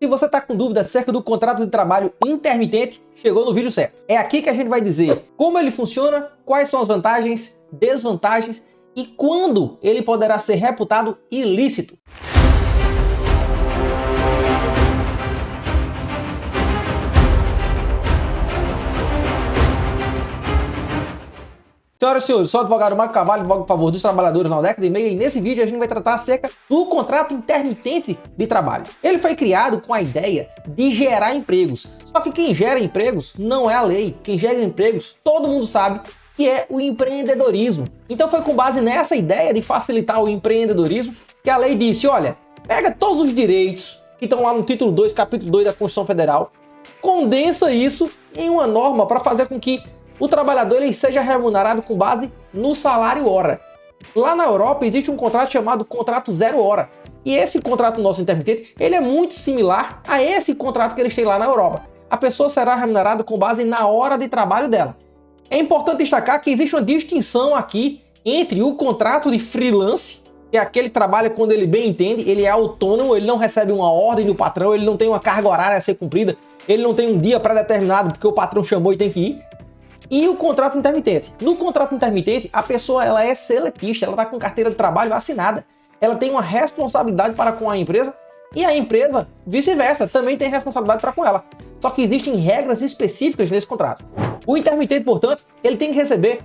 Se você está com dúvida acerca do contrato de trabalho intermitente, chegou no vídeo certo. É aqui que a gente vai dizer como ele funciona, quais são as vantagens, desvantagens e quando ele poderá ser reputado ilícito. Senhoras e senhores, sou o advogado Marco Carvalho, advogado a favor dos trabalhadores há uma década e meia, e nesse vídeo a gente vai tratar acerca do contrato intermitente de trabalho. Ele foi criado com a ideia de gerar empregos, só que quem gera empregos não é a lei, quem gera empregos todo mundo sabe que é o empreendedorismo. Então foi com base nessa ideia de facilitar o empreendedorismo que a lei disse, olha, pega todos os direitos que estão lá no título 2, capítulo 2 da Constituição Federal, condensa isso em uma norma para fazer com que o trabalhador ele seja remunerado com base no salário hora. Lá na Europa existe um contrato chamado contrato 0 hora. E esse contrato nosso intermitente, ele é muito similar a esse contrato que eles têm lá na Europa. A pessoa será remunerada com base na hora de trabalho dela. É importante destacar que existe uma distinção aqui entre o contrato de freelance, que é aquele que trabalha quando ele bem entende, ele é autônomo, ele não recebe uma ordem do patrão, ele não tem uma carga horária a ser cumprida, ele não tem um dia pré-determinado porque o patrão chamou e tem que ir. E o contrato intermitente. No contrato intermitente, a pessoa ela é seletista, ela está com carteira de trabalho assinada. Ela tem uma responsabilidade para com a empresa e a empresa, vice-versa, também tem responsabilidade para com ela. Só que existem regras específicas nesse contrato. O intermitente, portanto, ele tem que receber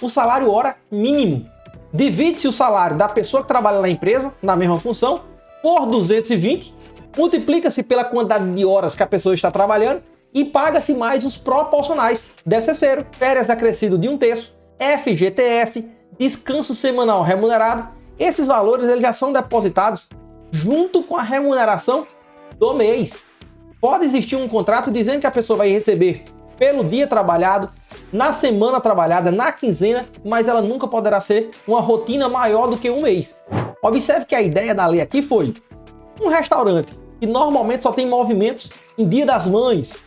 o salário hora mínimo. Divide-se o salário da pessoa que trabalha na empresa, na mesma função, por 220, multiplica-se pela quantidade de horas que a pessoa está trabalhando e paga-se mais os proporcionais, DCC, férias acrescido de 1/3, FGTS, descanso semanal remunerado. Esses valores eles já são depositados junto com a remuneração do mês. Pode existir um contrato dizendo que a pessoa vai receber pelo dia trabalhado, na semana trabalhada, na quinzena, mas ela nunca poderá ser uma rotina maior do que um mês. Observe que a ideia da lei aqui foi um restaurante que normalmente só tem movimentos em Dia das Mães,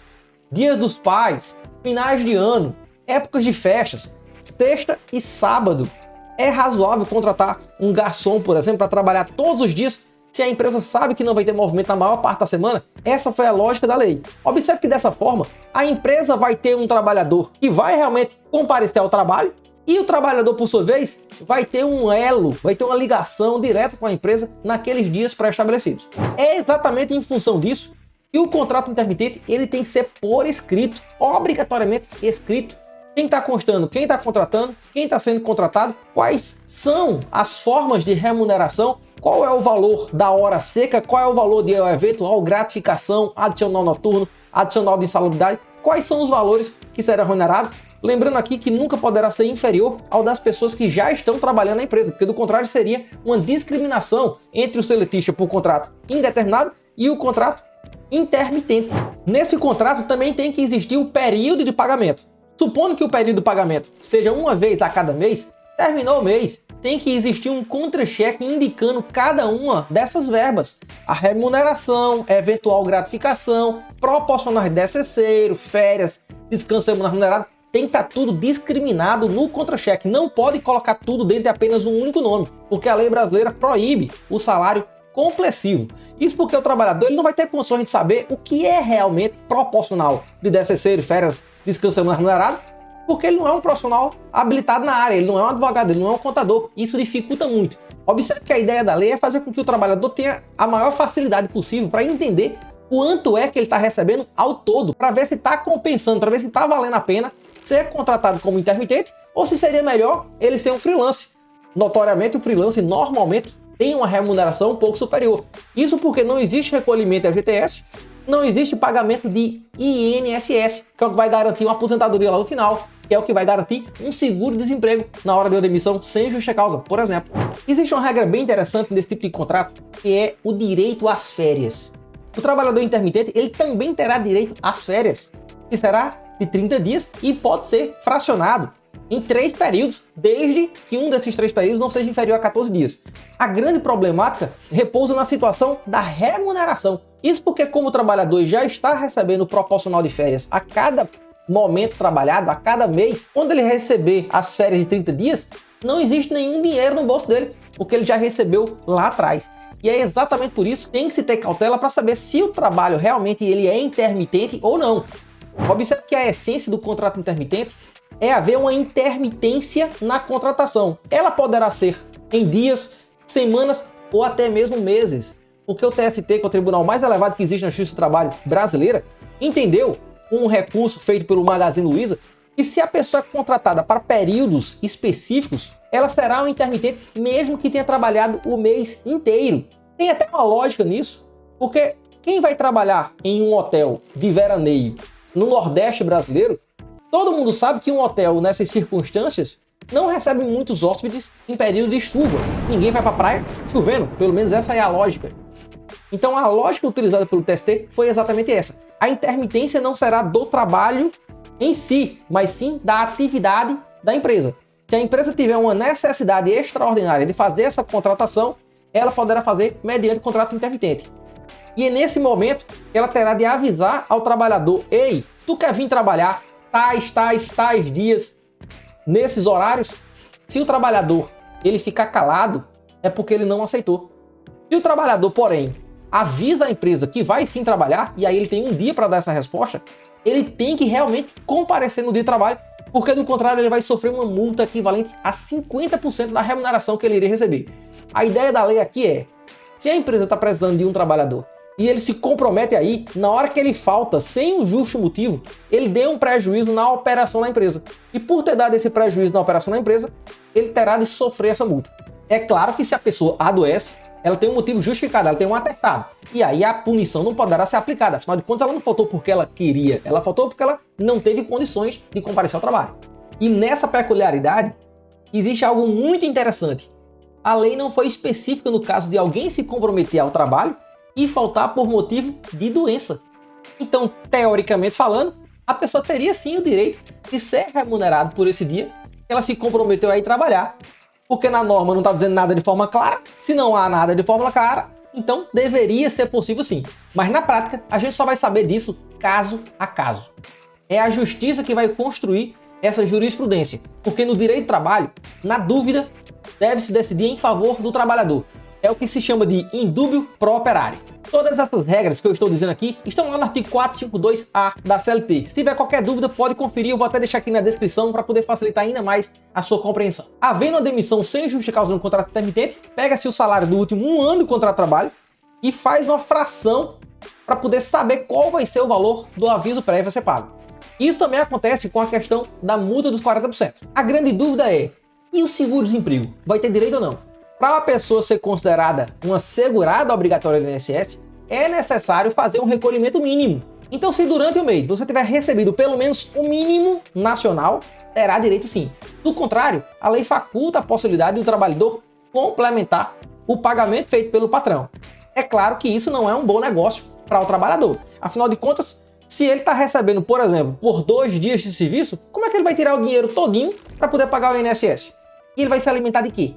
Dias dos Pais, finais de ano, épocas de festas, sexta e sábado. É razoável contratar um garçom, por exemplo, para trabalhar todos os dias se a empresa sabe que não vai ter movimento na maior parte da semana? Essa foi a lógica da lei. Observe que dessa forma, a empresa vai ter um trabalhador que vai realmente comparecer ao trabalho e o trabalhador, por sua vez, vai ter um elo, vai ter uma ligação direta com a empresa naqueles dias pré-estabelecidos. É exatamente em função disso e o contrato intermitente ele tem que ser por escrito, obrigatoriamente escrito. Tem que estar constando quem está contratando, quem está sendo contratado, quais são as formas de remuneração, qual é o valor da hora seca, qual é o valor de eventual gratificação, adicional noturno, adicional de insalubridade, quais são os valores que serão remunerados. Lembrando aqui que nunca poderá ser inferior ao das pessoas que já estão trabalhando na empresa, porque do contrário seria uma discriminação entre o seletista por contrato indeterminado e o contrato intermitente. Nesse contrato também tem que existir o período de pagamento. Supondo que o período de pagamento seja uma vez a cada mês, terminou o mês, tem que existir um contra-cheque indicando cada uma dessas verbas. A remuneração, eventual gratificação, proporcionais de DCC, férias, descanso semanal remunerado, tem que estar tudo discriminado no contra-cheque. Não pode colocar tudo dentro de apenas um único nome, porque a lei brasileira proíbe o salário complessivo. Isso porque o trabalhador ele não vai ter condições de saber o que é realmente proporcional de DCC, férias, descanso semanal remunerado, porque ele não é um profissional habilitado na área, ele não é um advogado, ele não é um contador. Isso dificulta muito. Observe que a ideia da lei é fazer com que o trabalhador tenha a maior facilidade possível para entender quanto é que ele está recebendo ao todo, para ver se está compensando, para ver se está valendo a pena ser contratado como intermitente ou se seria melhor ele ser um freelance. Notoriamente, o freelance normalmente tem uma remuneração um pouco superior. Isso porque não existe recolhimento de FGTS, não existe pagamento de INSS, que é o que vai garantir uma aposentadoria lá no final, que é o que vai garantir um seguro-desemprego na hora de uma demissão sem justa causa, por exemplo. Existe uma regra bem interessante nesse tipo de contrato, que é o direito às férias. O trabalhador intermitente ele também terá direito às férias, que será de 30 dias e pode ser fracionado em 3 períodos, desde que um desses 3 períodos não seja inferior a 14 dias. A grande problemática repousa na situação da remuneração. Isso porque, como o trabalhador já está recebendo o proporcional de férias a cada momento trabalhado, a cada mês, quando ele receber as férias de 30 dias, não existe nenhum dinheiro no bolso dele, porque ele já recebeu lá atrás. E é exatamente por isso que tem que se ter cautela para saber se o trabalho realmente ele é intermitente ou não. Observe que a essência do contrato intermitente é haver uma intermitência na contratação. Ela poderá ser em dias, semanas ou até mesmo meses. Porque o TST, que é o tribunal mais elevado que existe na Justiça do Trabalho brasileira, entendeu, com um recurso feito pelo Magazine Luiza, que se a pessoa é contratada para períodos específicos, ela será um intermitente mesmo que tenha trabalhado o mês inteiro. Tem até uma lógica nisso, porque quem vai trabalhar em um hotel de veraneio no Nordeste brasileiro, todo mundo sabe que um hotel nessas circunstâncias não recebe muitos hóspedes em período de chuva. Ninguém vai para a praia chovendo, pelo menos essa é a lógica. Então a lógica utilizada pelo TST foi exatamente essa. A intermitência não será do trabalho em si, mas sim da atividade da empresa. Se a empresa tiver uma necessidade extraordinária de fazer essa contratação, ela poderá fazer mediante contrato intermitente. E é nesse momento que ela terá de avisar ao trabalhador: ei, tu quer vir trabalhar tais dias, nesses horários? Se o trabalhador ele ficar calado, é porque ele não aceitou. Se o trabalhador, porém, avisa a empresa que vai sim trabalhar, e aí ele tem um dia para dar essa resposta, ele tem que realmente comparecer no dia de trabalho, porque do contrário ele vai sofrer uma multa equivalente a 50% da remuneração que ele iria receber. A ideia da lei aqui é, se a empresa está precisando de um trabalhador e ele se compromete aí, na hora que ele falta sem um justo motivo, ele deu um prejuízo na operação da empresa. E por ter dado esse prejuízo na operação da empresa, ele terá de sofrer essa multa. É claro que se a pessoa adoece, ela tem um motivo justificado, ela tem um atestado. E aí a punição não poderá ser aplicada. Afinal de contas, ela não faltou porque ela queria, ela faltou porque ela não teve condições de comparecer ao trabalho. E nessa peculiaridade, existe algo muito interessante. A lei não foi específica no caso de alguém se comprometer ao trabalho e faltar por motivo de doença. Então, teoricamente falando, a pessoa teria sim o direito de ser remunerado por esse dia que ela se comprometeu a ir trabalhar. Porque na norma não está dizendo nada de forma clara. Se não há nada de forma clara, então deveria ser possível sim. Mas na prática, a gente só vai saber disso caso a caso. É a justiça que vai construir essa jurisprudência. Porque no direito do trabalho, na dúvida, deve-se decidir em favor do trabalhador. É o que se chama de indúbio pro operario. Todas essas regras que eu estou dizendo aqui estão lá no artigo 452A da CLT. Se tiver qualquer dúvida, pode conferir, eu vou até deixar aqui na descrição para poder facilitar ainda mais a sua compreensão. Havendo uma demissão sem justa causa no contrato intermitente, pega-se o salário do último 1 ano do contrato de trabalho e faz uma fração para poder saber qual vai ser o valor do aviso prévio a ser pago. Isso também acontece com a questão da multa dos 40%. A grande dúvida é, e o seguro-desemprego? Vai ter direito ou não? Para uma pessoa ser considerada uma segurada obrigatória do INSS, é necessário fazer um recolhimento mínimo. Então, se durante o mês você tiver recebido pelo menos o mínimo nacional, terá direito sim. Do contrário, a lei faculta a possibilidade do trabalhador complementar o pagamento feito pelo patrão. É claro que isso não é um bom negócio para o trabalhador. Afinal de contas, se ele está recebendo, por exemplo, por 2 dias de serviço, como é que ele vai tirar o dinheiro todinho para poder pagar o INSS? E ele vai se alimentar de quê?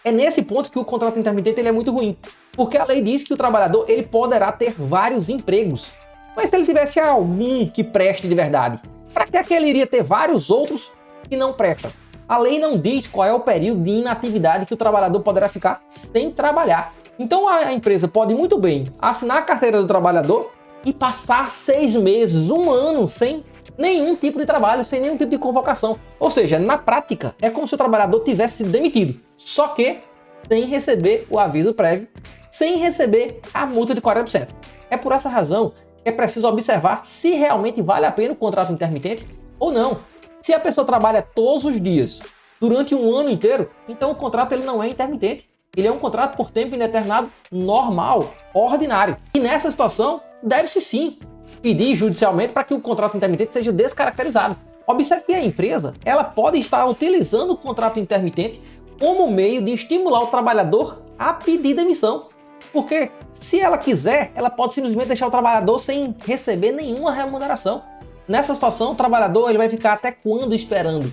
É nesse ponto que o contrato intermitente ele é muito ruim, porque a lei diz que o trabalhador ele poderá ter vários empregos. Mas se ele tivesse algum que preste de verdade, para que ele iria ter vários outros que não prestam? A lei não diz qual é o período de inatividade que o trabalhador poderá ficar sem trabalhar. Então a empresa pode muito bem assinar a carteira do trabalhador e passar 6 meses, 1 ano sem nenhum tipo de trabalho, sem nenhum tipo de convocação. Ou seja, na prática, é como se o trabalhador tivesse sido demitido, só que sem receber o aviso prévio, sem receber a multa de 40%. É por essa razão que é preciso observar se realmente vale a pena o contrato intermitente ou não. Se a pessoa trabalha todos os dias, durante 1 ano inteiro, então o contrato ele não é intermitente. Ele é um contrato por tempo indeterminado normal, ordinário. E nessa situação, deve-se sim pedir judicialmente para que o contrato intermitente seja descaracterizado. Observe que a empresa ela pode estar utilizando o contrato intermitente como meio de estimular o trabalhador a pedir demissão. Porque se ela quiser, ela pode simplesmente deixar o trabalhador sem receber nenhuma remuneração. Nessa situação, o trabalhador ele vai ficar até quando esperando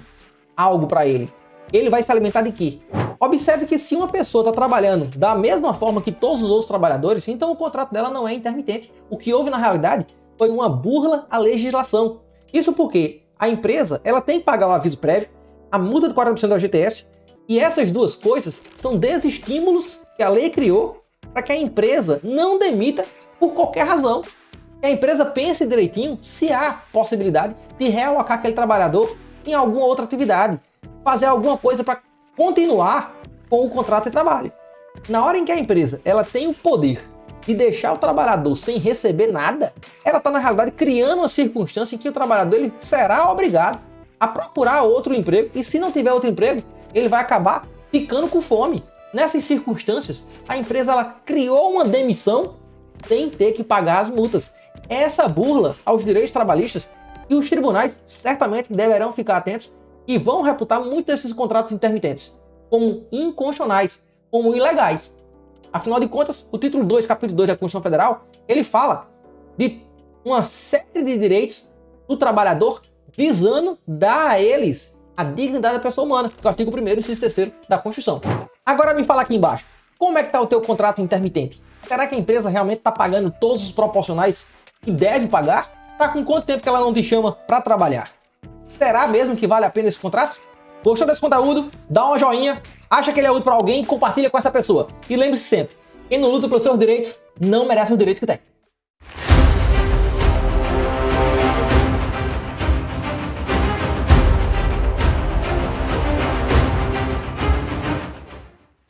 algo para ele? Ele vai se alimentar de quê? Observe que se uma pessoa está trabalhando da mesma forma que todos os outros trabalhadores, então o contrato dela não é intermitente. O que houve na realidade foi uma burla à legislação. Isso porque a empresa ela tem que pagar o aviso prévio, a multa de 40% da FGTS, e essas duas coisas são desestímulos que a lei criou para que a empresa não demita por qualquer razão. Que a empresa pense direitinho se há possibilidade de realocar aquele trabalhador em alguma outra atividade, fazer alguma coisa para continuar com o contrato de trabalho. Na hora em que a empresa ela tem o poder de deixar o trabalhador sem receber nada, ela está na realidade criando uma circunstância em que o trabalhador ele será obrigado a procurar outro emprego, e se não tiver outro emprego, ele vai acabar ficando com fome. Nessas circunstâncias, a empresa ela criou uma demissão sem ter que pagar as multas. Essa burla aos direitos trabalhistas, e os tribunais certamente deverão ficar atentos e vão reputar muitos desses contratos intermitentes como inconstitucionais, como ilegais. Afinal de contas, o título 2, capítulo 2 da Constituição Federal, ele fala de uma série de direitos do trabalhador visando dar a eles a dignidade da pessoa humana, que é o artigo 1º, inciso 3º da Constituição. Agora me fala aqui embaixo, como é que está o teu contrato intermitente? Será que a empresa realmente está pagando todos os proporcionais que deve pagar? Está com quanto tempo que ela não te chama para trabalhar? Será mesmo que vale a pena esse contrato? Gostou desse conteúdo? Dá uma joinha, acha que ele é útil para alguém, compartilha com essa pessoa. E lembre-se sempre, quem não luta pelos seus direitos, não merece os direitos que tem.